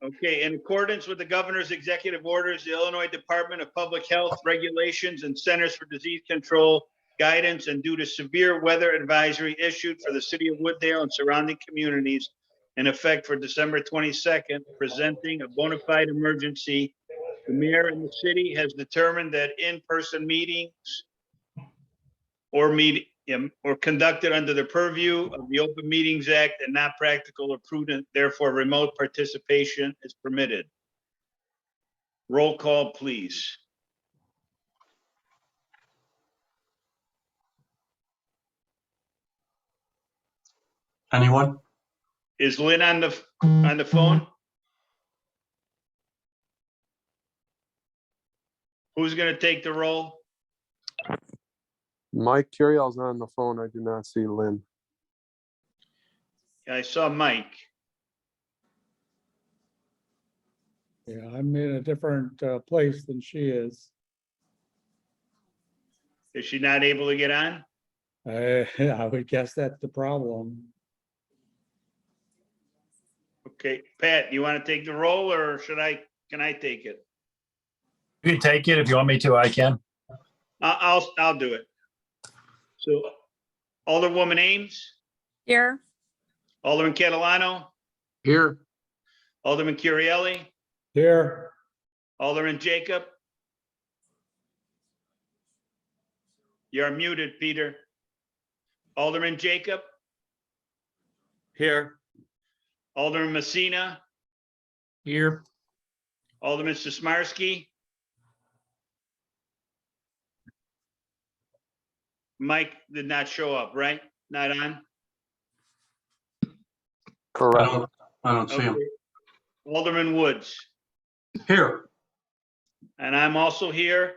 Okay, in accordance with the governor's executive orders, the Illinois Department of Public Health Regulations and Centers for Disease Control guidance, and due to severe weather advisory issued for the city of Wooddale and surrounding communities in effect for December 22nd, presenting a bona fide emergency, the mayor and the city has determined that in-person meetings or conducted under the purview of the Open Meetings Act and not practical or prudent, therefore remote participation is permitted. Roll call, please. Anyone? Is Lynn on the phone? Who's gonna take the roll? Mike Curiel's on the phone. I do not see Lynn. I saw Mike. Yeah, I'm in a different place than she is. Is she not able to get on? I would guess that's the problem. Okay, Pat, you want to take the roll or can I take it? You can take it if you want me to, I can. I'll do it. So Alderwoman Ames, Here. Alderman Catalano, Here. Alderman Curielli, Here, Alderman Jacob. You're muted, Peter. Alderman Jacob, Here. Alderman Messina, Here. Alderman Sismarski. Mike did not show up, right? Not on? Correct. I don't see him. Okay. Alderman Woods. Here. And I'm also here.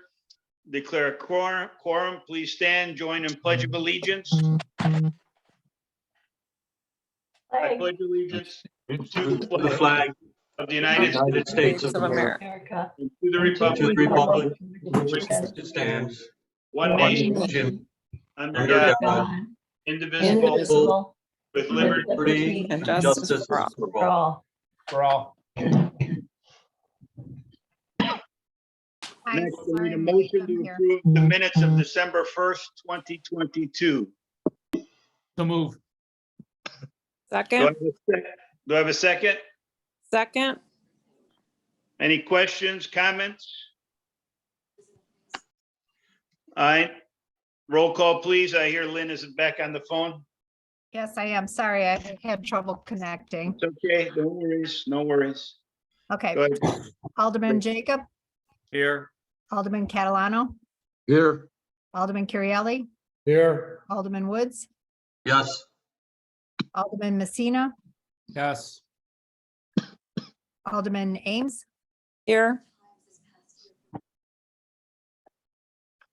Declare a quorum. Please stand, join in pledge of allegiance. I pledge allegiance to The flag of the United United States of America. America. and to the To the republic, republic which stands one one nation, nation under under God, God, indivisible, Indivisible. with liberty. liberty And and justice justice for all. for all. For all. Next, we need a motion to approve the minutes of December 1st, 2022. So move. Second. Do I have a second? Second. Any questions, comments? All right, roll call, please. I hear Lynn is back on the phone. Yes, I am. Sorry, I had trouble connecting. It's okay, no worries, no worries. Okay, Go ahead. Alderman Jacob, Here. Alderman Catalano, Here. Alderman Curielli, here, Alderman Woods, Yes. Alderman Messina, Yes. Alderman Ames, Here.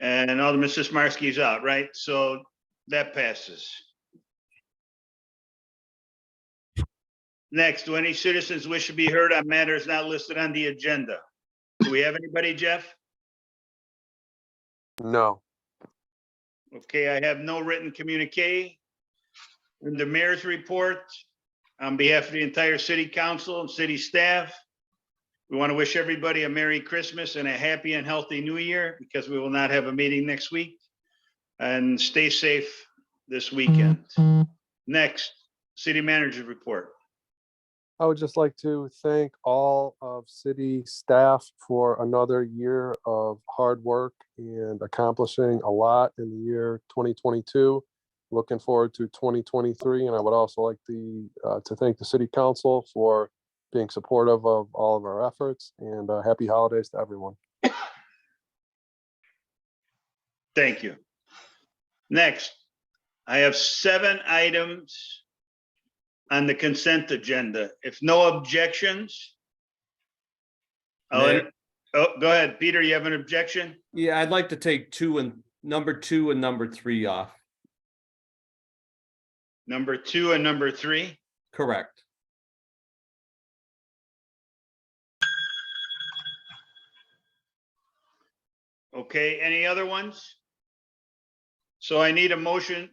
And Alderman Sismarski is out, right? So that passes. Next, do any citizens wish to be heard on matters not listed on the agenda? Do we have anybody, Jeff? No. Okay, I have no written communique. In the mayor's report, on behalf of the entire city council and city staff, we want to wish everybody a Merry Christmas and a happy and healthy New Year, because we will not have a meeting next week. And stay safe this weekend. Next, city manager report. I would just like to thank all of city staff for another year of hard work and accomplishing a lot in the year 2022. Looking forward to 2023, and I would also like to thank the city council for being supportive of all of our efforts, and happy holidays to everyone. Thank you. Next, I have 7 items on the consent agenda. If no objections, Mayor? oh, go ahead, Peter, you have an objection? Yeah, I'd like to take number 2 and number 3 off. Number 2 and number 3. Correct. Okay, any other ones? So I need a motion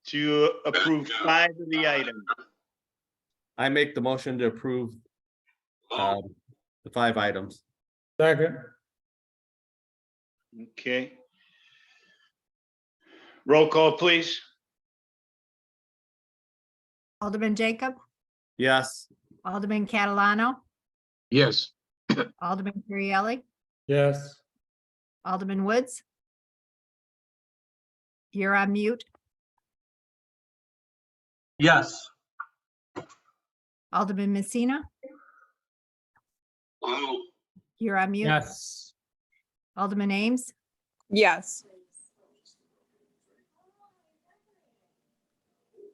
to approve 5 of the items. I make the motion to approve the 5 items. Second, Okay. Roll call, please. Alderman Jacob, Yes. Alderman Catalano, Yes. Alderman Currielli, yes, Alderman Woods. You're on mute. Yes. Alderman Messina, you're on mute. Yes. Alderman Ames, Yes.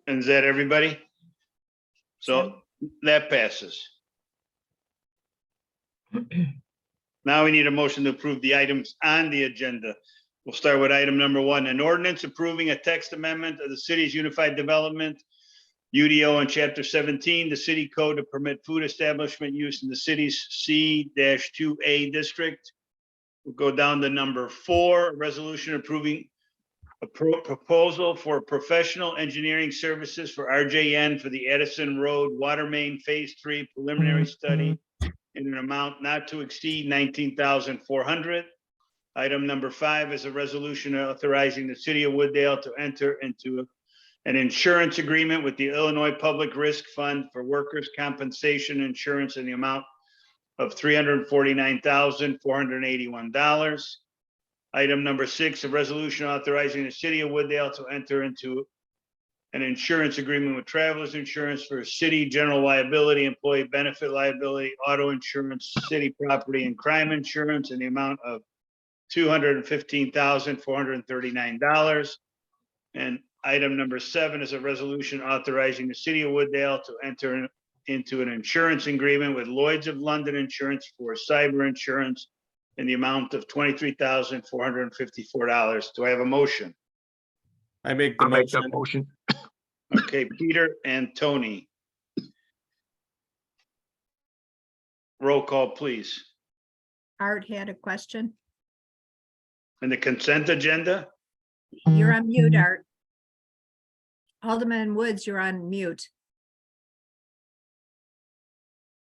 And is that everybody? So that passes. Now we need a motion to approve the items on the agenda. We'll start with item number 1, an ordinance approving a text amendment of the city's unified development, UDO in chapter 17, the city code to permit food establishment use in the city's C-2A district. We'll go down to number 4, a resolution approving a proposal for professional engineering services for RJN for the Addison Road Water Main Phase 3 preliminary study in an amount not to exceed $19,400. Item number 5 is a resolution authorizing the city of Wooddale to enter into an insurance agreement with the Illinois Public Risk Fund for workers' compensation insurance in the amount of $349,481. Item number 6, a resolution authorizing the city of Wooddale to enter into an insurance agreement with Travelers Insurance for city general liability, employee benefit liability, auto insurance, city property and crime insurance in the amount of $215,439. And item number 7 is a resolution authorizing the city of Wooddale to enter into an insurance agreement with Lloyd's of London Insurance for cyber insurance in the amount of $23,454. Do I have a motion? I make the motion. motion. Okay, Peter and Tony. Roll call, please. Art had a question. And the consent agenda? You're on mute, Art. Alderman Woods, you're on mute.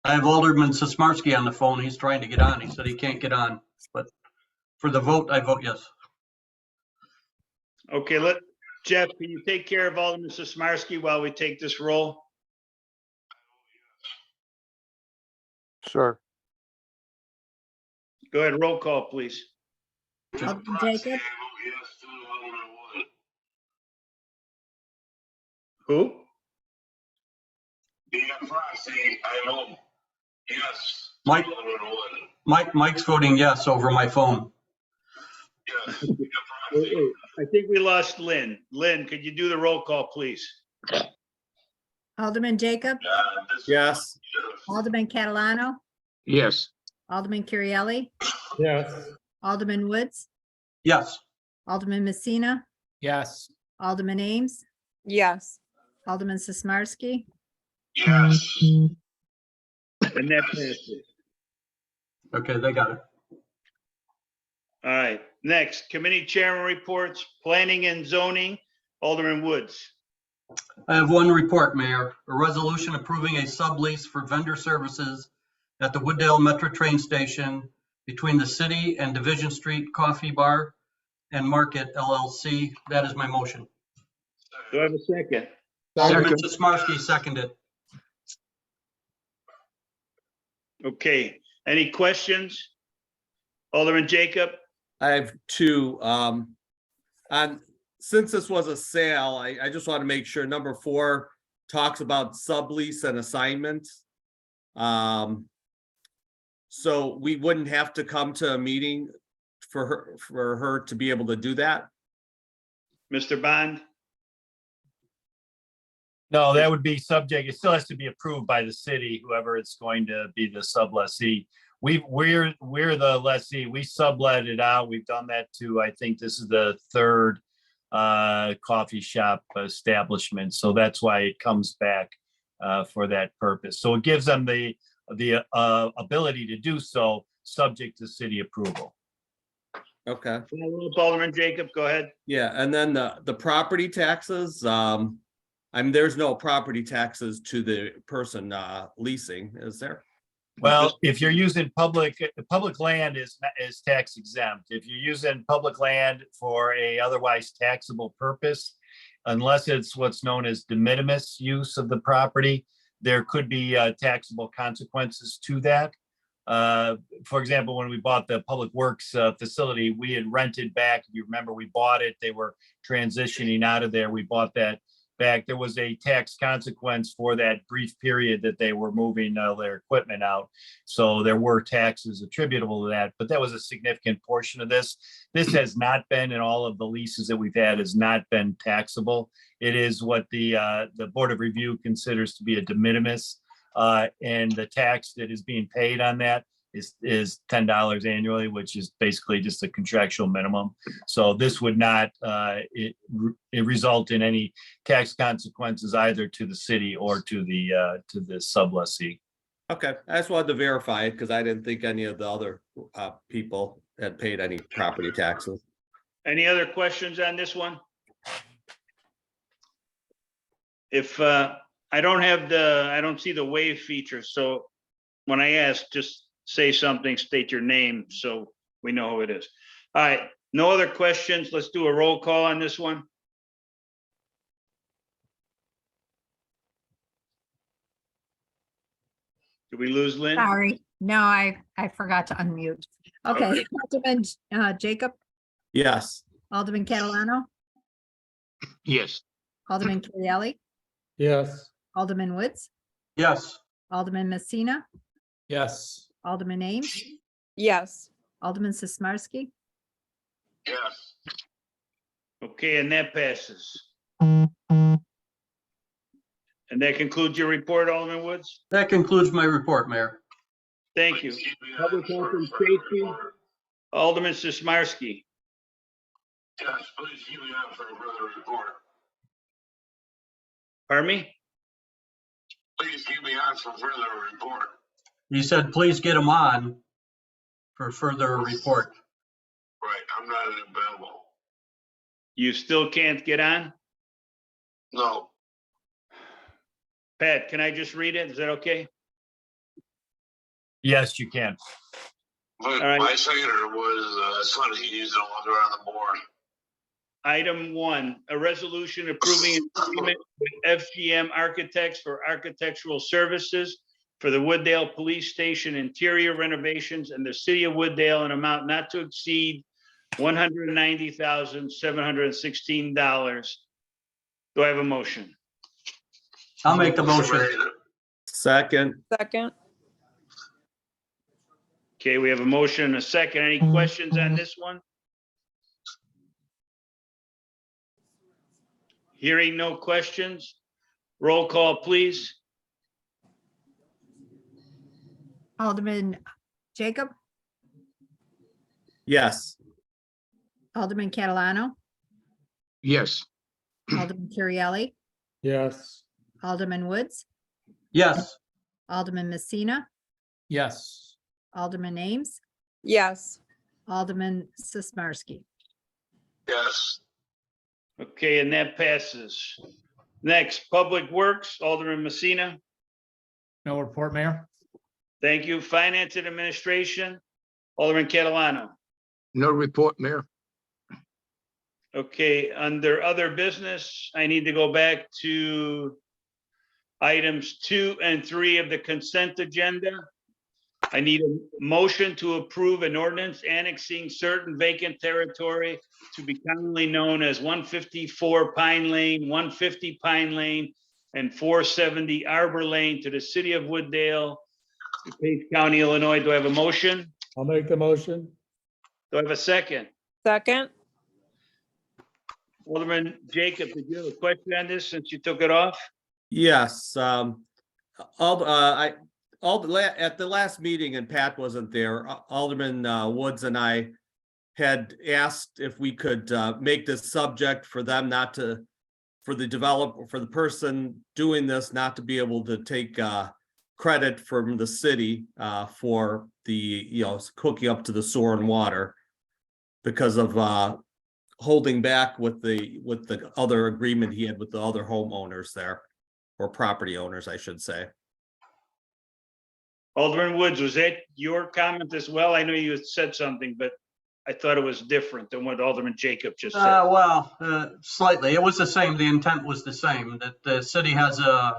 I have Alderman Sismarski on the phone. He's trying to get on. He said he can't get on, but for the vote, I vote yes. Okay, Jeff, can you take care of Alderman Sismarski while we take this roll? Sure. Go ahead, roll call, please. Alderman Jacob, Who? Yes. Mike's voting yes over my phone. Wait, I think we lost Lynn. Lynn, could you do the roll call, please? Alderman Jacob, Yes. Alderman Catalano, Yes. Alderman Currielli, yes, Alderman Woods, Yes. Alderman Messina, Yes. Alderman Ames, Yes. Alderman Sismarski, And that passes. Okay, they got it. All right, next, committee chairman reports, planning and zoning, Alderman Woods. I have one report, Mayor. A resolution approving a sublease for vendor services at the Wooddale Metro Train Station between the city and Division Street Coffee Bar and Market LLC. That is my motion. Do I have a second? Alderman Sismarski seconded. Okay, any questions? Alderman Jacob? I have 2. Since this was a sale, I just want to make sure number 4 talks about sublease and assignment. So we wouldn't have to come to a meeting for her to be able to do that. Mr. Bond? No, that would be subject, it still has to be approved by the city, whoever it's going to be the sublessee. We're the lessee, we sublet it out, we've done that to, I think this is the 3rd coffee shop establishment, so that's why it comes back for that purpose. So it gives them the ability to do so, subject to city approval. Okay. Alderman Jacob, go ahead. Yeah, and then the property taxes, I mean, there's no property taxes to the person leasing, is there? Well, if you're using public land is tax exempt. If you're using public land for a otherwise taxable purpose, unless it's what's known as de minimis use of the property, there could be taxable consequences to that. For example, when we bought the Public Works facility, we had rented back, if you remember, we bought it, they were transitioning out of there, we bought that back. There was a tax consequence for that brief period that they were moving their equipment out. So there were taxes attributable to that, but that was a significant portion of this. This has not been, in all of the leases that we've had, has not been taxable. It is what the Board of Review considers to be a de minimis. And the tax that is being paid on that is $10 annually, which is basically just a contractual minimum. So this would not it result in any tax consequences either to the city or to the sublessee. Okay, I just wanted to verify it because I didn't think any of the other people had paid any property taxes. Any other questions on this one? If I don't see the wave feature, so when I ask, just say something, state your name, so we know who it is. All right, no other questions. Let's do a roll call on this one. Did we lose Lynn? Sorry. No, I forgot to unmute. Okay, Alderman Jacob, Yes. Alderman Catalano, Yes. Alderman Currielli, Yes, Alderman Woods, Yes. Alderman Messina, Yes. Alderman Ames, Yes. Alderman Sismarski, Yes. Okay, and that passes. And that concludes your report, Alderman Woods? That concludes my report, Mayor. Thank you. Public Health and Safety, Alderman Sismarski. Yes, please keep me on for a further report. Pardon me? Please keep me on for further report. He said, please get him on for further report. Right, I'm not available. You still can't get on? No, Pat, can I just read it? Is that okay? Yes, you can. but All right. my senator was Sonny. He's no longer on the board. Item 1, a resolution approving an agreement with FGM Architects for architectural services for the Wooddale Police Station interior renovations in the city of Wooddale, an amount not to exceed $190,716. Do I have a motion? I'll make the motion. Second. Second. Okay, we have a motion and a second. Any questions on this one? Hearing no questions, roll call, please. Alderman Jacob, Yes. Alderman Catalano, Yes. Alderman Currielli, yes, Alderman Woods, Yes. Alderman Messina, Yes. Alderman Ames, Yes. Alderman Sismarski. Yes, Okay, and that passes. Next, Public Works, Alderman Messina. No report, Mayor? Thank you. Finance and Administration, Alderman Catalano. No report, Mayor. Okay, under other business, I need to go back to items 2 and 3 of the consent agenda. I need a motion to approve an ordinance annexing certain vacant territory to be commonly known as 154 Pine Lane, 150 Pine Lane, and 470 Arbor Lane to the city of Wooddale, DuPage County, Illinois. Do I have a motion? I'll make the motion. Do I have a second? Second. Alderman Jacob, did you have a question on this since you took it off? Yes, at the last meeting, and Pat wasn't there, Alderman Woods and I had asked if we could make this subject for them not to, for the person doing this not to be able to take credit from the city for the, hooking up to the sewer and water because of holding back with the other agreement he had with the other homeowners there, or property owners, I should say. Alderman Woods, was that your comment as well? I know you had said something, but I thought it was different than what Alderman Jacob just said. Well, slightly. It was the same. The intent was the same, that the city has a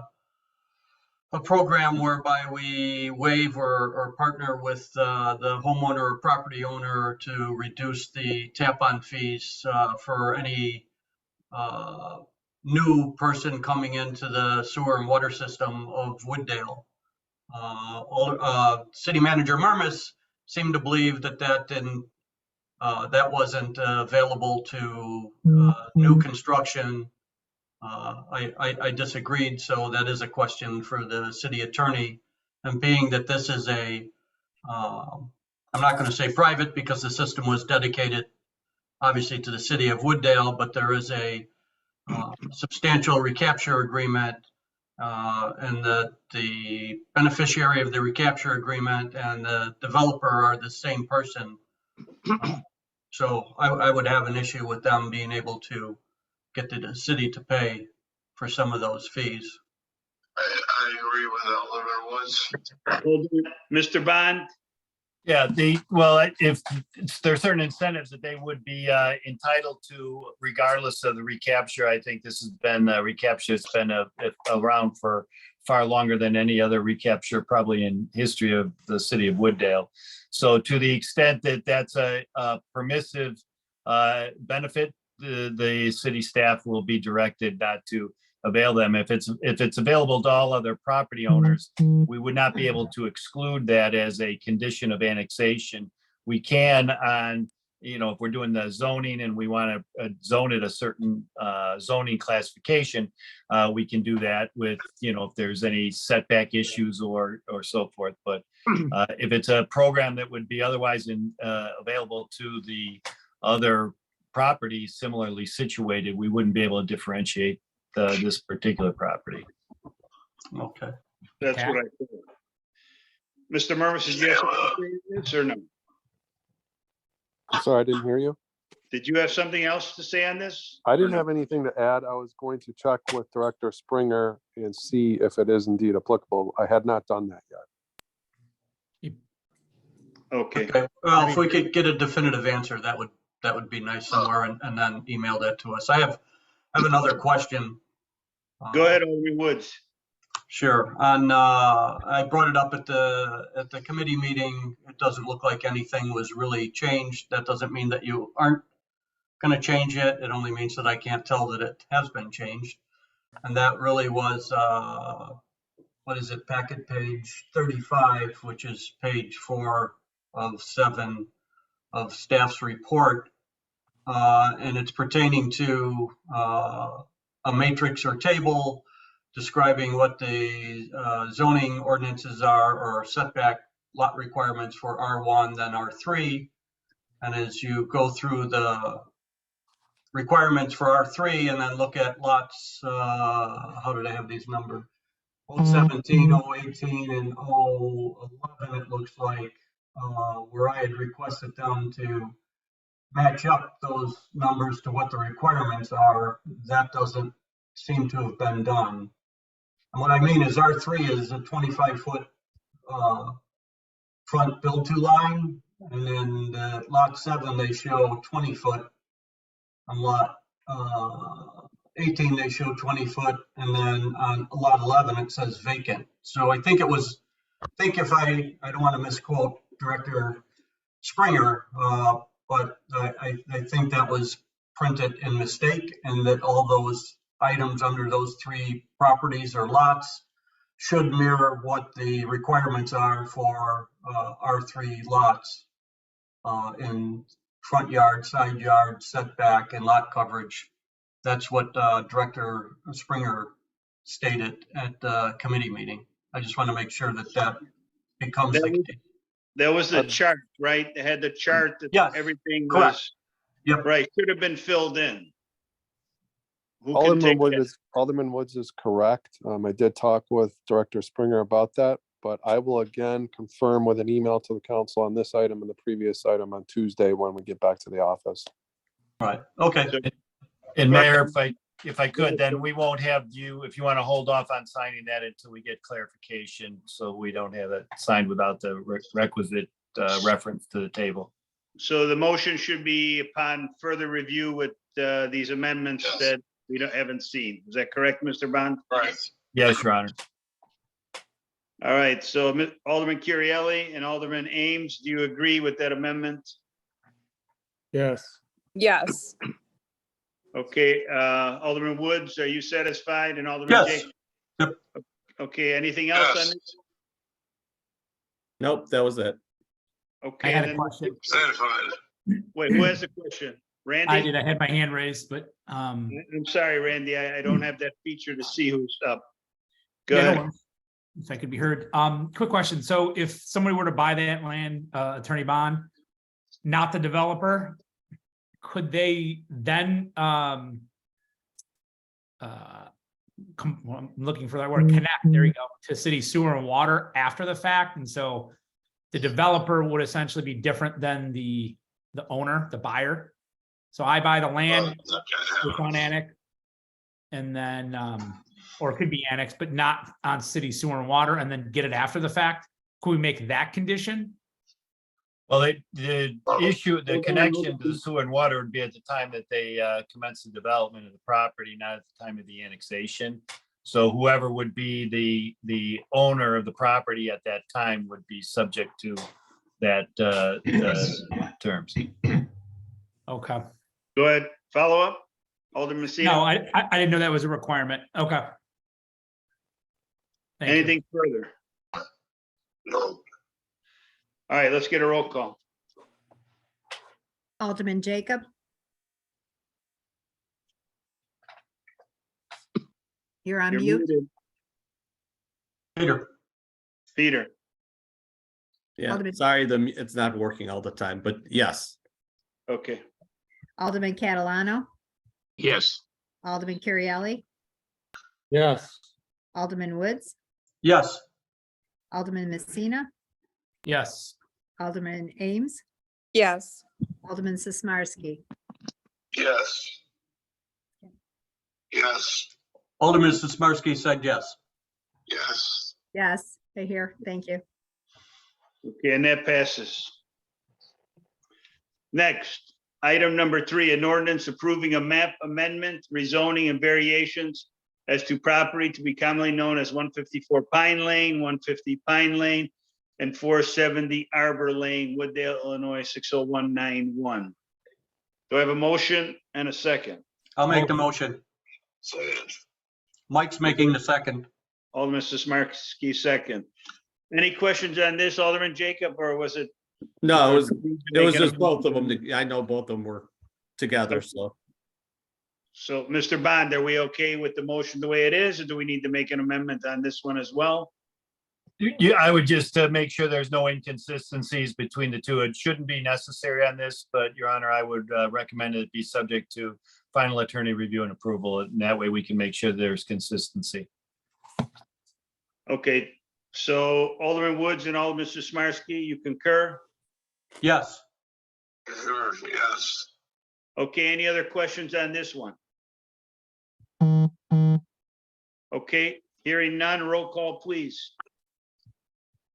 program whereby we waive or partner with the homeowner or property owner to reduce the tap-on fees for any new person coming into the sewer and water system of Wooddale. City Manager Murmas seemed to believe that wasn't available to new construction. I disagreed, so that is a question for the city attorney. And being that this is I'm not going to say private because the system was dedicated obviously to the city of Wooddale, but there is a substantial recapture agreement, and the beneficiary of the recapture agreement and the developer are the same person. So I would have an issue with them being able to get the city to pay for some of those fees. I agree with Alderman Woods. Mr. Bond? Yeah, if there are certain incentives that they would be entitled to regardless of the recapture, I think this has been, recapture has been around for far longer than any other recapture probably in history of the city of Wooddale. So to the extent that that's a permissive benefit, the city staff will be directed not to avail them. If it's available to all other property owners, we would not be able to exclude that as a condition of annexation. We can on, if we're doing the zoning and we want to zone it a certain zoning classification, we can do that with, if there's any setback issues or so forth. But if it's a program that would be otherwise available to the other properties similarly situated, we wouldn't be able to differentiate this particular property. Okay. That's what I thought. Mr. Murmas, did you have something to say to this or no? Sorry, I didn't hear you. Did you have something else to say on this? I didn't have anything to add. I was going to check with Director Springer and see if it is indeed applicable. I had not done that yet. Okay. Okay. Well, if we could get a definitive answer, that would be nice somewhere, and then email that to us. I have another question. Go ahead, Alderman Woods. Sure. I brought it up at the committee meeting. It doesn't look like anything was really changed. That doesn't mean that you aren't going to change it. It only means that I can't tell that it has been changed. And that really was, what is it, packet page 35, which is page 4 of 7 of staff's report. And it's pertaining to a matrix or table describing what the zoning ordinances are or setback lot requirements for R1, then R3. And as you go through the requirements for R3 and then look at lots, how did I have these numbered? 017, 018, and 011, it looks like, where I had requested them to match up those numbers to what the requirements are. That doesn't seem to have been done. And what I mean is R3 is a 25-foot front build-to line, and then lot 7 they show 20-foot. On lot 18 they show 20-foot, and then on lot 11 it says vacant. So I think if I don't want to misquote Director Springer, but I think that was printed in mistake, and that all those items under those 3 properties or lots should mirror what the requirements are for R3 lots in front yard, side yard, setback, and lot coverage. That's what Director Springer stated at the committee meeting. I just want to make sure that becomes the case. There was a chart, right? They had the chart that Yes, everything correct. was, Yep. right, should have been filled in. Who can take that? Alderman Woods is correct. I did talk with Director Springer about that, but I will again confirm with an email to the council on this item and the previous item on Tuesday when we get back to the office. Right. Okay. And Mayor, if I could, then we won't have you, if you want to hold off on signing that until we get clarification, so we don't have it signed without the requisite reference to the table. So the motion should be upon further review with these amendments Yes. that we haven't seen. Is that correct, Mr. Bond? Right. Yes, Your Honor. All right, so Alderman Currielli and Alderman Ames, do you agree with that amendment? Yes, Yes. Okay, Alderman Woods, are you satisfied? And Alderman Yes. Jake? Yep. Okay, anything else on Yes. this? Nope, that was it. I Okay, had a then, question. Satisfied. wait, who has a question? Randy? I did. I had my hand raised, but, I'm sorry, Randy, I don't have that feature to see who's up. Go yeah, no ahead. worries. If I could be heard. Quick question. So if somebody were to buy that land, Attorney Bond, not the developer, could they then, well, I'm looking for that word, connect, there you go, to city sewer and water after the fact? And so the developer would essentially be different than the owner, the buyer. So I buy the land, it's on annex, and then, or it could be annexed, but not on city sewer and water, and then get it after the fact. Could we make that condition? Well, the issue, the connection to the sewer and water would be at the time that they commence the development of the property, not at the time of the annexation. So whoever would be the owner of the property at that time would be subject to that terms. Okay. Go ahead, follow up, Alderman Messina? No, I didn't know that was a requirement. Okay. Thank you. Anything further? No. All right, let's get a roll call. Alderman Jacob, you're on You're mute. muted. Peter, Peter, Yeah, Alderman- sorry, it's not working all the time, but yes. okay, Alderman Catalano, Yes. Alderman Currielli, yes, Alderman Woods, yes. Alderman Messina, Yes. Alderman Ames, Yes. Alderman Sismarski. Yes. Yes. Alderman Sismarski said yes. Yes. Yes, I hear. Thank you. okay, and that passes. Next, item number 3, an ordinance approving a map amendment, rezoning and variations as to property to be commonly known as 154 Pine Lane, 150 Pine Lane, and 470 Arbor Lane, Wooddale, Illinois, 60191. Do I have a motion and a second? I'll make the motion. Second. Mike's making the second. Alderman Sismarski, second. Any questions on this, Alderman Jacob, or was it? No, it was Make just a- both of them. I know both of them were together, so. So, Mr. Bond, are we okay with the motion the way it is, or do we need to make an amendment on this one as well? Yeah, I would just make sure there's no inconsistencies between the two. It shouldn't be necessary on this, but Your Honor, I would recommend it be subject to final attorney review and approval. And that way we can make sure there's consistency. Okay, so Alderman Woods and Alderman Sismarski, you concur? Yes. Sure, yes. Okay, any other questions on this one? Okay, hearing none, roll call, please.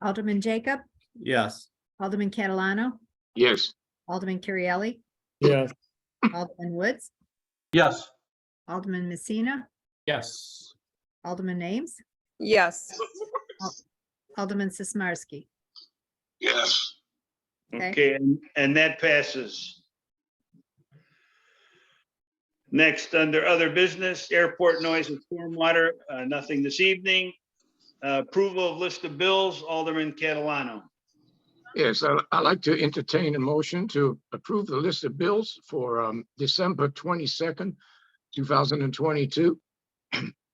Alderman Jacob, Yes, Alderman Catalano, Yes. Alderman Currielli, yes, Alderman Woods, Yes. Alderman Messina, Yes. Alderman Ames, Yes. Alderman Sismarski. Yes. Okay. Okay, and that passes. Next, under other business, airport noise and stormwater, nothing this evening. Approval of list of bills, Alderman Catalano. Yes, I'd like to entertain a motion to approve the list of bills for December 22nd, 2022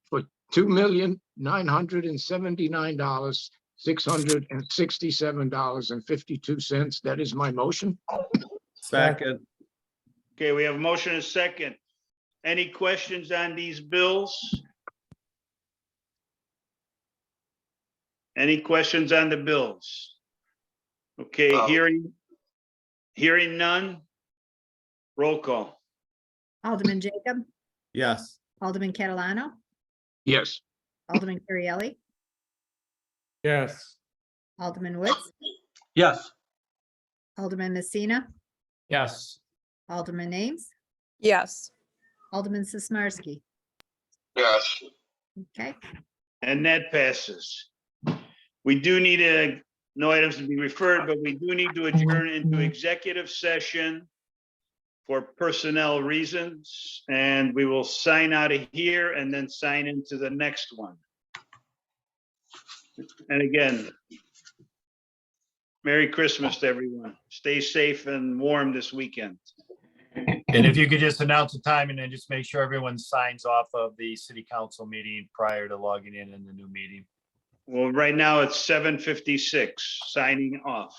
for $2,979,667.52. That is my motion. second, Okay, we have a motion and a second. Any questions on these bills? Any questions on the bills? Okay, No. hearing none. Roll call. Alderman Jacob, yes, Alderman Catalano, Yes. Alderman Currielli, Yes. Alderman Woods, Yes. Alderman Messina, Yes. Alderman Ames, yes, Alderman Sismarski. Yes. Okay, And that passes. We do need no items to be referred, but we do need to adjourn into executive session for personnel reasons, and we will sign out of here and then sign into the next one. And again, Merry Christmas to everyone. Stay safe and warm this weekend. And if you could just announce the time and then just make sure everyone signs off of the city council meeting prior to logging in the new meeting. Well, right now it's 7:56, signing off.